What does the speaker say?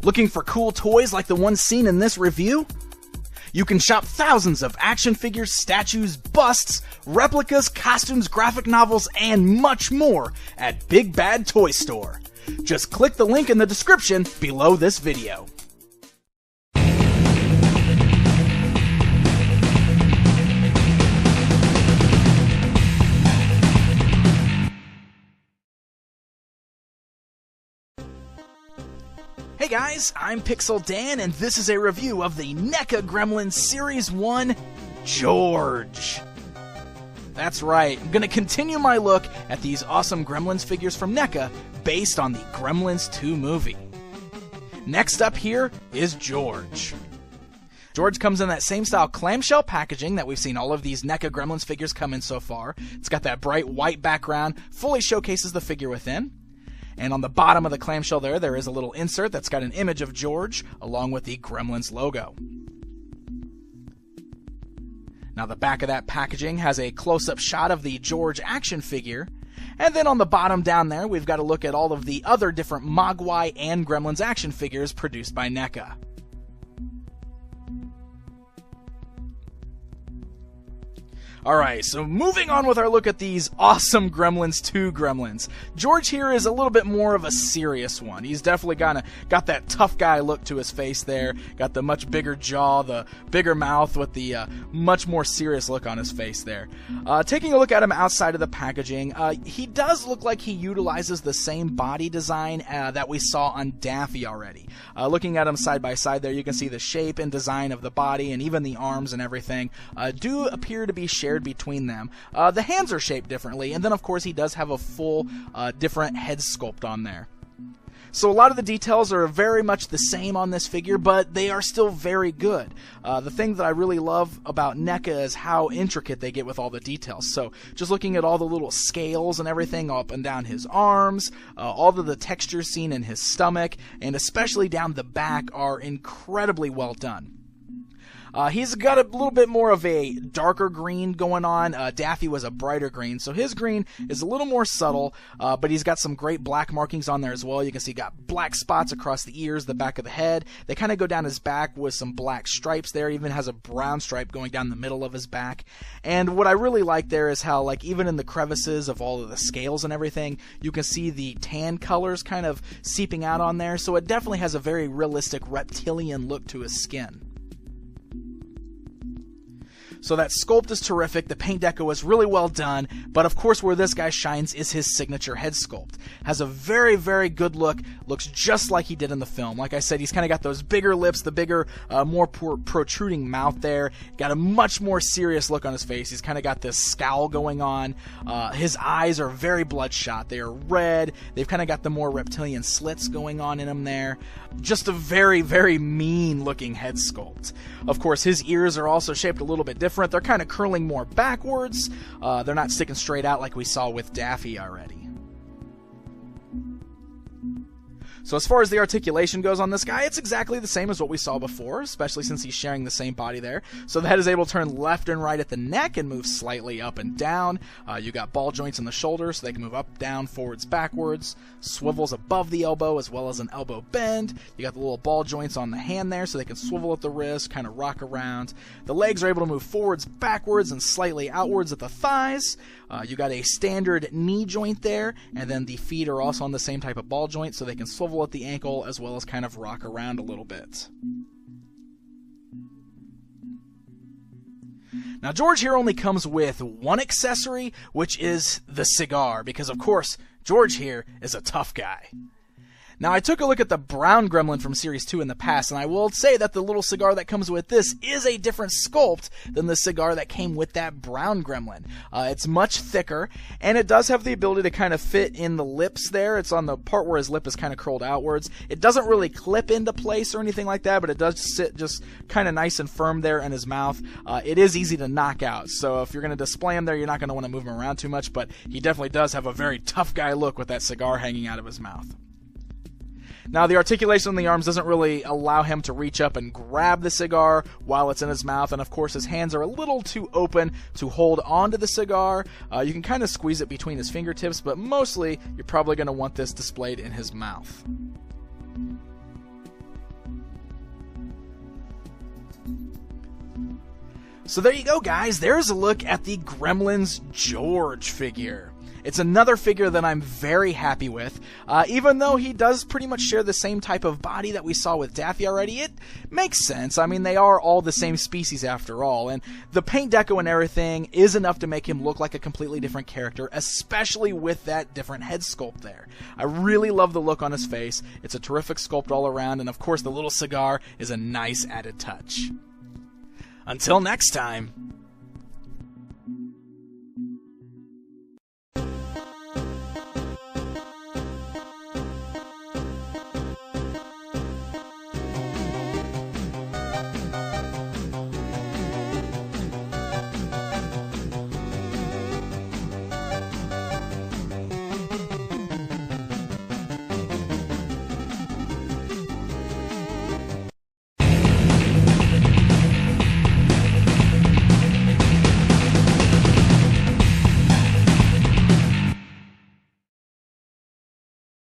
Looking for cool toys like the ones seen in this review? You can shop thousands of action figures, statues, busts, replicas, costumes, graphic novels, and much more at Big Bad Toy Store. Just click the link in the description below this video. Hey guys, I'm Pixel Dan, and this is a review of the NECA Gremlins Series 1, George. That's right, I'm going to continue my look at these awesome Gremlins figures from NECA based on the Gremlins 2 movie. Next up here is George. George comes in that same style clamshell packaging that we've seen all of these NECA Gremlins figures come in so far. It's got that bright white background, fully showcases the figure within. And on the bottom of the clamshell there is a little insert that's got an image of George along with the Gremlins logo. Now the back of that packaging has a close-up shot of the George action figure. And then on the bottom down there, we've got a look at all of the other different Mogwai and Gremlins action figures produced by NECA. Alright, so moving on with our look at these awesome Gremlins 2 Gremlins. George here is a little bit more of a serious one. He's definitely got that tough guy look to his face there. Got the much bigger jaw, the bigger mouth with the much more serious look on his face there. Taking a look at him outside of the packaging, he does look like he utilizes the same body design that we saw on Daffy already. Looking at him side by side there, you can see the shape and design of the body and even the arms and everything do appear to be shared between them. The hands are shaped differently, and then of course he does have a full different head sculpt on there. So a lot of the details are very much the same on this figure, but they are still very good. The thing that I really love about NECA is how intricate they get with all the details. So just looking at all the little scales and everything up and down his arms, all of the textures seen in his stomach, and especially down the back are incredibly well done. He's got a little bit more of a darker green going on. Daffy was a brighter green, so his green is a little more subtle, but he's got some great black markings on there as well. You can see he got black spots across the ears, the back of the head. They kind of go down his back with some black stripes there. Even has a brown stripe going down the middle of his back. And what I really like there is how, like, even in the crevices of all of the scales and everything, you can see the tan colors kind of seeping out on there. So it definitely has a very realistic reptilian look to his skin. So that sculpt is terrific, the paint deco is really well done, but of course where this guy shines is his signature head sculpt. Has a very, very good look, looks just like he did in the film. Like I said, he's kind of got those bigger lips, the bigger, more protruding mouth there, got a much more serious look on his face. He's kind of got this scowl going on. His eyes are very bloodshot, they are red, they've kind of got the more reptilian slits going on in him there. Just a very, very mean looking head sculpt. Of course, his ears are also shaped a little bit different. They're kind of curling more backwards. They're not sticking straight out like we saw with Daffy already. So as far as the articulation goes on this guy, it's exactly the same as what we saw before, especially since he's sharing the same body there. So the head is able to turn left and right at the neck and move slightly up and down. You got ball joints in the shoulder, so they can move up, down, forwards, backwards. Swivels above the elbow as well as an elbow bend. You got the little ball joints on the hand there, so they can swivel at the wrist, kind of rock around. The legs are able to move forwards, backwards, and slightly outwards at the thighs. You got a standard knee joint there, and then the feet are also on the same type of ball joint, so they can swivel at the ankle as well as kind of rock around a little bit. Now George here only comes with one accessory, which is the cigar, because of course George here is a tough guy. Now, I took a look at the brown gremlin from Series 2 in the past, and I will say that the little cigar that comes with this is a different sculpt than the cigar that came with that brown gremlin. It's much thicker, and it does have the ability to kind of fit in the lips there. It's on the part where his lip is kind of curled outwards. It doesn't really clip into place or anything like that, but it does sit just kind of nice and firm there in his mouth. It is easy to knock out, so if you're going to display him there, you're not going to want to move him around too much, but he definitely does have a very tough guy look with that cigar hanging out of his mouth. Now, the articulation on the arms doesn't really allow him to reach up and grab the cigar while it's in his mouth, and of course his hands are a little too open to hold onto the cigar. You can kind of squeeze it between his fingertips, but mostly you're probably going to want this displayed in his mouth. So there you go, guys. There's a look at the Gremlins George figure. It's another figure that I'm very happy with. Even though he does pretty much share the same type of body that we saw with Daffy already, it makes sense. I mean, they are all the same species after all, and the paint deco and everything is enough to make him look like a completely different character, especially with that different head sculpt there. I really love the look on his face. It's a terrific sculpt all around, and of course the little cigar is a nice added touch. Until next time.